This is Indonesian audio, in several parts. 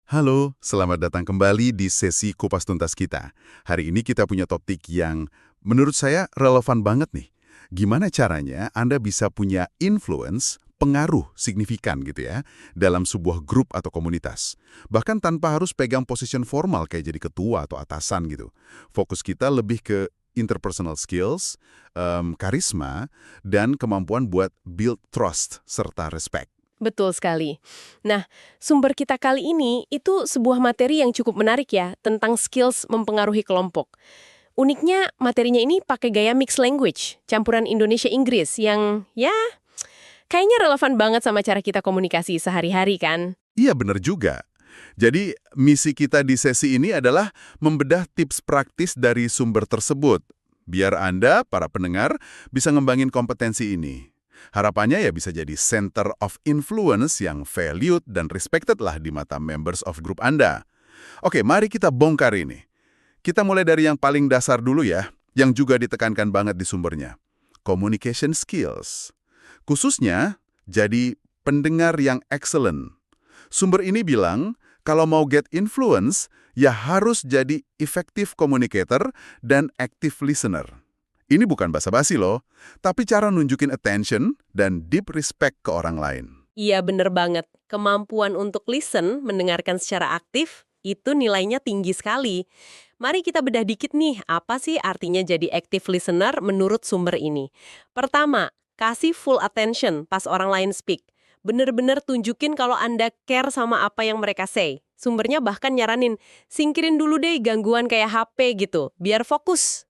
Halo, selamat datang kembali di sesi Kupas Tuntas kita. Hari ini kita punya topik yang menurut saya relevan banget nih. Gimana caranya Anda bisa punya influence, pengaruh signifikan gitu ya, dalam sebuah grup atau komunitas. Bahkan tanpa harus pegang position formal kayak jadi ketua atau atasan gitu. Fokus kita lebih ke interpersonal skills, karisma, dan kemampuan buat build trust serta respect. Betul sekali. Nah, sumber kita kali ini itu sebuah materi yang cukup menarik ya, tentang skills mempengaruhi kelompok. Uniknya, materinya ini pakai gaya mixed language, campuran Indonesia-Inggris yang ya kayaknya relevan banget sama cara kita komunikasi sehari-hari kan? Iya, bener juga. Jadi, misi kita di sesi ini adalah membedah tips praktis dari sumber tersebut, biar Anda, para pendengar, bisa ngembangin kompetensi ini. Harapannya ya bisa jadi center of influence yang valued dan respected lah di mata members of group Anda. Oke, mari kita bongkar ini. Kita mulai dari yang paling dasar dulu ya, yang juga ditekankan banget di sumbernya. Communication skills. Khususnya, jadi pendengar yang excellent. Sumber ini bilang, kalau mau get influence, ya harus jadi effective communicator dan active listener. Ini bukan basa-basi loh, tapi cara nunjukin attention dan deep respect ke orang lain. Iya bener banget, kemampuan untuk listen, mendengarkan secara aktif, itu nilainya tinggi sekali. Mari kita bedah dikit nih, apa sih artinya jadi active listener menurut sumber ini. Pertama, kasih full attention pas orang lain speak. Bener-bener tunjukin kalau Anda care sama apa yang mereka say. Sumbernya bahkan nyaranin, singkirin dulu deh gangguan kayak HP gitu, biar fokus.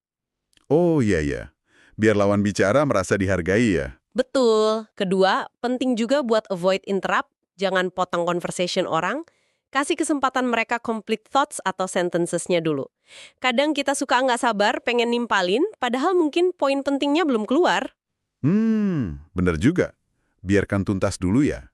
Oh iya ya, biar lawan bicara merasa dihargai ya. Betul. Kedua, penting juga buat avoid interrupt, jangan potong conversation orang, kasih kesempatan mereka complete thoughts atau sentences-nya dulu. Kadang kita suka nggak sabar, pengen nimpalin, padahal mungkin poin pentingnya belum keluar. Bener juga. Biarkan tuntas dulu ya.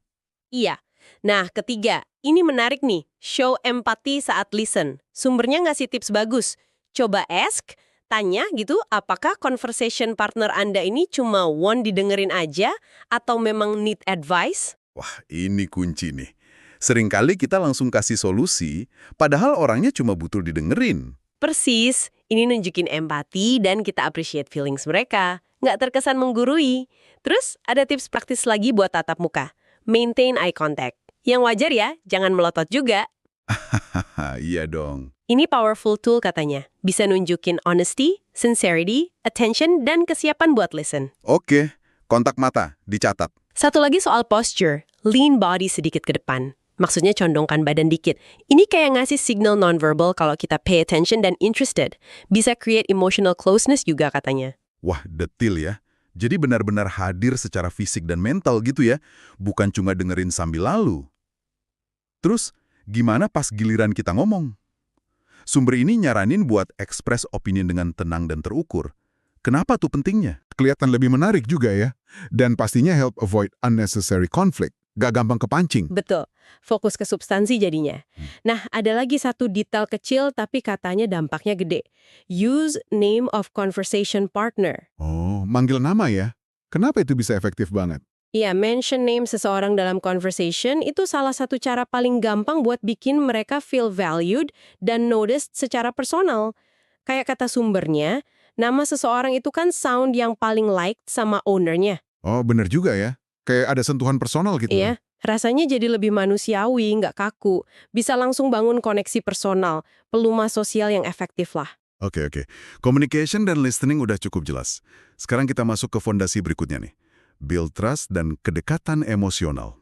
Iya. Nah, ketiga, ini menarik nih, show empati saat listen. Sumbernya ngasih tips bagus. Coba ask, tanya gitu, apakah conversation partner Anda ini cuma want didengerin aja atau memang need advice? Wah, ini kunci nih. Seringkali kita langsung kasih solusi, padahal orangnya cuma butuh didengerin. Persis, ini nunjukin empati dan kita appreciate feelings mereka. Nggak terkesan menggurui. Terus, ada tips praktis lagi buat tatap muka. Maintain eye contact. Yang wajar ya, jangan melotot juga. Hahaha, iya dong. Ini powerful tool katanya. Bisa nunjukin honesty, sincerity, attention, dan kesiapan buat listen. Oke, kontak mata, dicatat. Satu lagi soal posture. Lean body sedikit ke depan. Maksudnya condongkan badan dikit. Ini kayak ngasih signal nonverbal kalau kita pay attention dan interested. Bisa create emotional closeness juga katanya. Wah, detil ya. Jadi benar-benar hadir secara fisik dan mental gitu ya. Bukan cuma dengerin sambil lalu. Terus, gimana pas giliran kita ngomong? Sumber ini nyaranin buat ekspres opini dengan tenang dan terukur. Kenapa tuh pentingnya? Kelihatan lebih menarik juga ya. Dan pastinya help avoid unnecessary conflict. Gak gampang kepancing. Betul. Fokus ke substansi jadinya. Nah, ada lagi satu detail kecil tapi katanya dampaknya gede. Use name of conversation partner. Oh, manggil nama ya? Kenapa itu bisa efektif banget? Iya, mention name seseorang dalam conversation itu salah satu cara paling gampang buat bikin mereka feel valued dan noticed secara personal. Kayak kata sumbernya, nama seseorang itu kan sound yang paling liked sama ownernya. Oh, bener juga ya. Kayak ada sentuhan personal gitu. Iya, rasanya jadi lebih manusiawi, nggak kaku. Bisa langsung bangun koneksi personal, peluma sosial yang efektif lah. Oke. Communication dan listening udah cukup jelas. Sekarang kita masuk ke fondasi berikutnya nih. Build trust dan kedekatan emosional.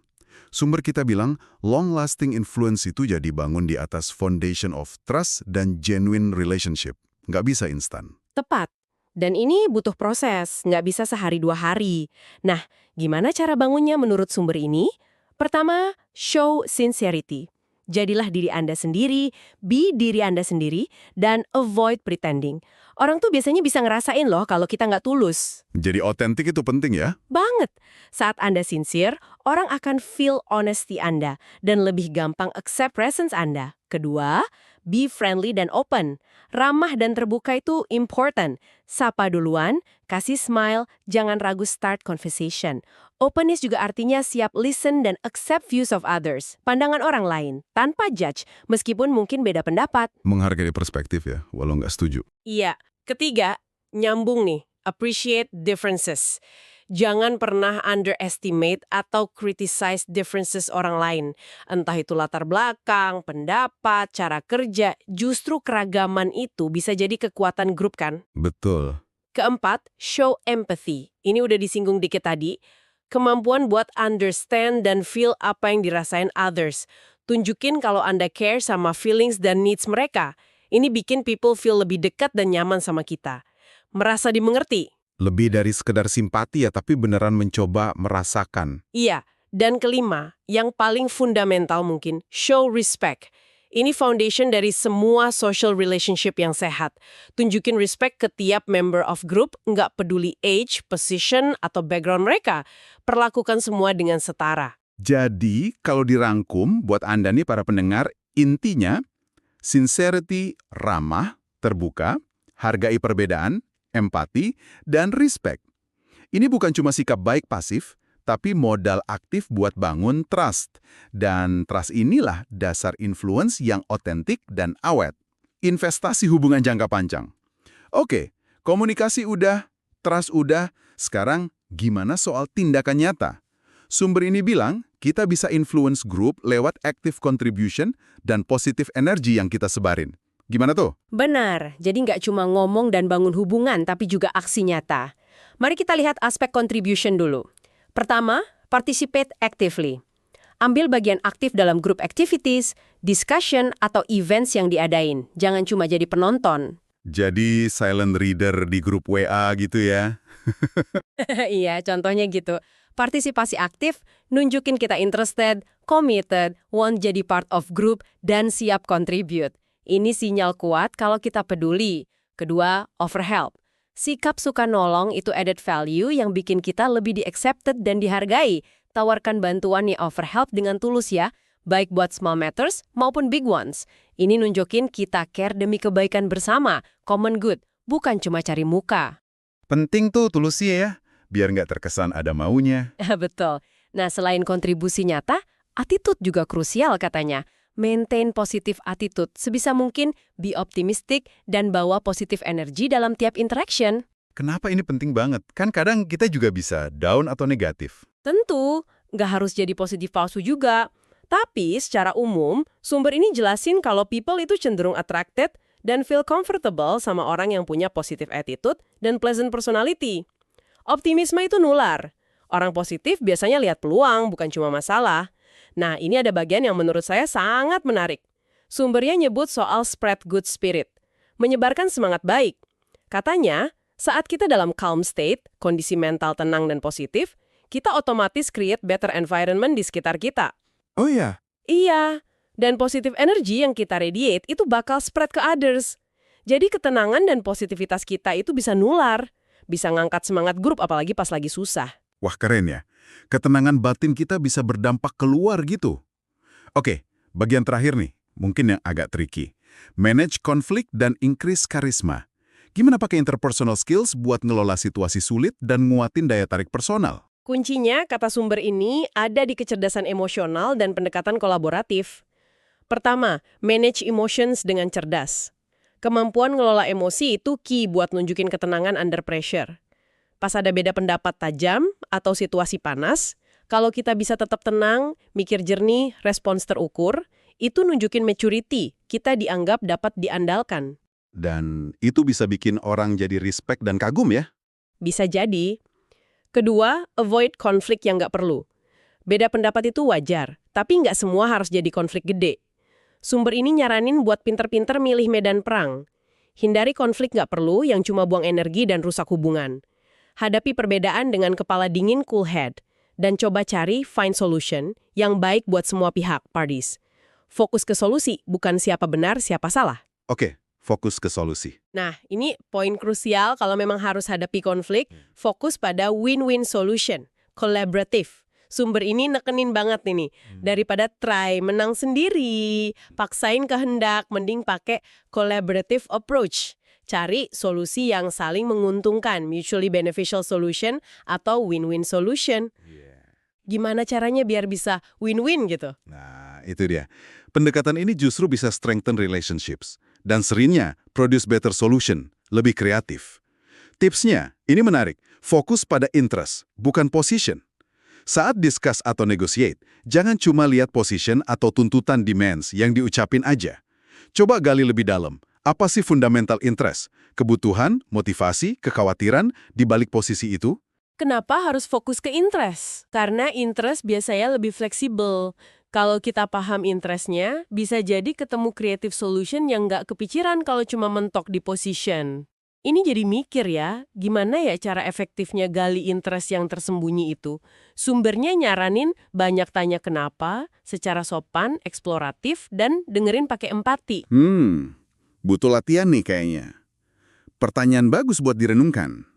Sumber kita bilang, long-lasting influence itu jadi bangun di atas foundation of trust dan genuine relationship. Nggak bisa instan. Tepat. Dan ini butuh proses, nggak bisa sehari dua hari. Nah, gimana cara bangunnya menurut sumber ini? Pertama, show sincerity. Jadilah diri Anda sendiri, be diri Anda sendiri, dan avoid pretending. Orang tuh biasanya bisa ngerasain loh kalau kita nggak tulus. Jadi otentik itu penting ya? Banget. Saat Anda sincere, orang akan feel honesty Anda dan lebih gampang accept presence Anda. Kedua, be friendly dan open. Ramah dan terbuka itu important. Sapa duluan, kasih smile, jangan ragu start conversation. Openness juga artinya siap listen dan accept views of others, pandangan orang lain, tanpa judge, meskipun mungkin beda pendapat. Menghargai perspektif ya, walau nggak setuju. Iya. Ketiga, nyambung nih, appreciate differences. Jangan pernah underestimate atau criticize differences orang lain. Entah itu latar belakang, pendapat, cara kerja, justru keragaman itu bisa jadi kekuatan grup kan? Betul. Keempat, show empathy. Ini udah disinggung dikit tadi. Kemampuan buat understand dan feel apa yang dirasain others. Tunjukin kalau Anda care sama feelings dan needs mereka. Ini bikin people feel lebih dekat dan nyaman sama kita. Merasa dimengerti. Lebih dari sekedar simpati ya, tapi beneran mencoba merasakan. Iya. Dan kelima, yang paling fundamental mungkin, show respect. Ini foundation dari semua social relationship yang sehat. Tunjukin respect ke tiap member of group, nggak peduli age, position, atau background mereka. Perlakukan semua dengan setara. Jadi, kalau dirangkum buat Anda nih para pendengar, intinya sincerity, ramah, terbuka, hargai perbedaan, empati, dan respect. Ini bukan cuma sikap baik pasif, tapi modal aktif buat bangun trust. Dan trust inilah dasar influence yang otentik dan awet. Investasi hubungan jangka panjang. Oke, komunikasi udah, trust udah, sekarang gimana soal tindakan nyata? Sumber ini bilang, kita bisa influence group lewat active contribution dan positive energy yang kita sebarin. Gimana tuh? Benar, jadi nggak cuma ngomong dan bangun hubungan, tapi juga aksi nyata. Mari kita lihat aspek contribution dulu. Pertama, participate actively. Ambil bagian aktif dalam group activities, discussion, atau events yang diadain. Jangan cuma jadi penonton. Jadi silent reader di grup WA gitu ya? Iya, contohnya gitu. Partisipasi aktif, nunjukin kita interested, committed, want jadi part of group, dan siap contribute. Ini sinyal kuat kalau kita peduli. Kedua, offer help. Sikap suka nolong itu added value yang bikin kita lebih di-accepted dan dihargai. Tawarkan bantuan yang offer help dengan tulus ya, baik buat small matters maupun big ones. Ini nunjukin kita care demi kebaikan bersama, common good, bukan cuma cari muka. Penting tuh tulusnya ya, biar nggak terkesan ada maunya. Betul. Nah, selain kontribusi nyata, attitude juga krusial katanya. Maintain positive attitude, sebisa mungkin be optimistic dan bawa positive energy dalam tiap interaction. Kenapa ini penting banget? Kan kadang kita juga bisa down atau negatif. Tentu, nggak harus jadi positif palsu juga. Tapi secara umum, sumber ini jelasin kalau people itu cenderung attracted dan feel comfortable sama orang yang punya positive attitude dan pleasant personality. Optimisme itu nular. Orang positif biasanya lihat peluang, bukan cuma masalah. Nah, ini ada bagian yang menurut saya sangat menarik. Sumbernya nyebut soal spread good spirit, menyebarkan semangat baik. Katanya, saat kita dalam calm state, kondisi mental tenang dan positif, kita otomatis create better environment di sekitar kita. Oh iya? Iya, dan positive energy yang kita radiate itu bakal spread ke others. Jadi ketenangan dan positivitas kita itu bisa nular, bisa ngangkat semangat grup apalagi pas lagi susah. Wah keren ya. Ketenangan batin kita bisa berdampak keluar gitu. Oke, bagian terakhir nih, mungkin yang agak tricky. Manage konflik dan increase karisma. Gimana pakai interpersonal skills buat ngelola situasi sulit dan nguatin daya tarik personal? Kuncinya, kata sumber ini, ada di kecerdasan emosional dan pendekatan kolaboratif. Pertama, manage emotions dengan cerdas. Kemampuan ngelola emosi itu key buat nunjukin ketenangan under pressure. Pas ada beda pendapat tajam atau situasi panas, kalau kita bisa tetap tenang, mikir jernih, respons terukur, itu nunjukin maturity, kita dianggap dapat diandalkan. Dan itu bisa bikin orang jadi respect dan kagum ya? Bisa jadi. Kedua, avoid konflik yang nggak perlu. Beda pendapat itu wajar, tapi nggak semua harus jadi konflik gede. Sumber ini nyaranin buat pinter-pinter milih medan perang. Hindari konflik nggak perlu yang cuma buang energi dan rusak hubungan. Hadapi perbedaan dengan kepala dingin cool head. Dan coba cari find solution yang baik buat semua pihak, parties. Fokus ke solusi, bukan siapa benar, siapa salah. Oke, fokus ke solusi. Nah, ini poin krusial kalau memang harus hadapi konflik, fokus pada win-win solution, collaborative. Sumber ini nekenin banget ini. Daripada try menang sendiri, paksain kehendak, mending pakai collaborative approach. Cari solusi yang saling menguntungkan, mutually beneficial solution atau win-win solution. Gimana caranya biar bisa win-win gitu? Nah, itu dia. Pendekatan ini justru bisa strengthen relationships. Dan seringnya produce better solution, lebih kreatif. Tipsnya, ini menarik. Fokus pada interest, bukan position. Saat discuss atau negotiate, jangan cuma lihat position atau tuntutan demands yang diucapin aja. Coba gali lebih dalam. Apa sih fundamental interest? Kebutuhan, motivasi, kekhawatiran di balik posisi itu? Kenapa harus fokus ke interest? Karena interest biasanya lebih fleksibel. Kalau kita paham interestnya, bisa jadi ketemu creative solution yang nggak kepikiran kalau cuma mentok di position. Ini jadi mikir ya, gimana ya cara efektifnya gali interest yang tersembunyi itu? Sumbernya nyaranin banyak tanya kenapa, secara sopan, eksploratif, dan dengerin pakai empati. Butuh latihan nih kayaknya. Pertanyaan bagus buat direnungkan.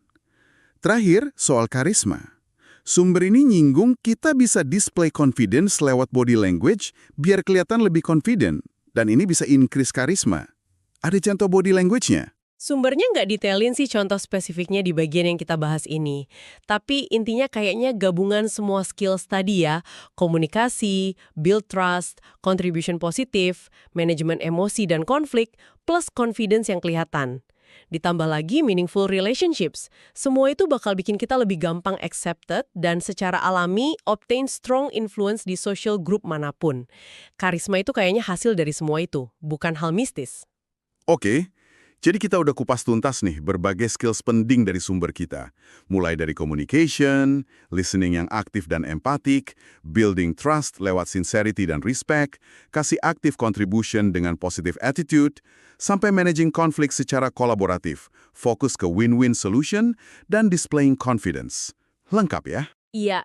Terakhir, soal karisma. Sumber ini nyinggung kita bisa display confidence lewat body language biar kelihatan lebih confident. Dan ini bisa increase karisma. Ada contoh body language-nya? Sumbernya nggak detailin sih contoh spesifiknya di bagian yang kita bahas ini. Tapi intinya kayaknya gabungan semua skills tadi ya. Komunikasi, build trust, contribution positif, manajemen emosi dan konflik, plus confidence yang kelihatan. Ditambah lagi meaningful relationships. Semua itu bakal bikin kita lebih gampang accepted dan secara alami obtain strong influence di social group manapun. Karisma itu kayaknya hasil dari semua itu, bukan hal mistis. Oke, jadi kita udah kupas tuntas nih berbagai skills penting dari sumber kita. Mulai dari communication, listening yang aktif dan empatik, building trust lewat sincerity dan respect, kasih active contribution dengan positive attitude, sampai managing konflik secara kolaboratif, fokus ke win-win solution, dan displaying confidence. Lengkap ya? Iya.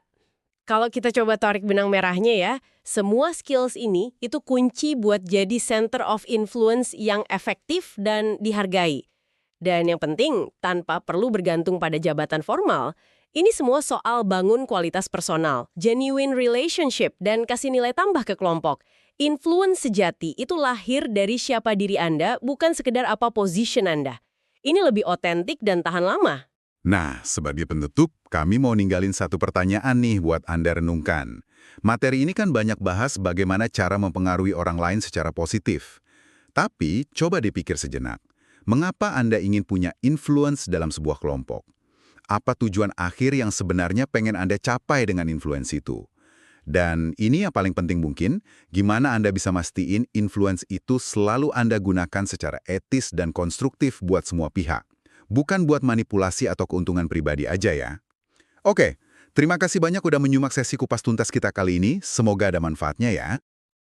Kalau kita coba tarik benang merahnya ya, semua skills ini itu kunci buat jadi center of influence yang efektif dan dihargai. Dan yang penting, tanpa perlu bergantung pada jabatan formal, ini semua soal bangun kualitas personal, genuine relationship, dan kasih nilai tambah ke kelompok. Influence sejati itu lahir dari siapa diri Anda, bukan sekedar apa position Anda. Ini lebih otentik dan tahan lama. Nah, sebagai penutup, kami mau ninggalin satu pertanyaan nih buat Anda renungkan. Materi ini kan banyak bahas bagaimana cara mempengaruhi orang lain secara positif. Tapi, coba dipikir sejenak. Mengapa Anda ingin punya influence dalam sebuah kelompok? Apa tujuan akhir yang sebenarnya pengen Anda capai dengan influence itu? Dan ini yang paling penting mungkin, gimana Anda bisa mastiin influence itu selalu Anda gunakan secara etis dan konstruktif buat semua pihak. Bukan buat manipulasi atau keuntungan pribadi aja ya. Oke, terima kasih banyak udah menyimak sesi kupas tuntas kita kali ini. Semoga ada manfaatnya ya.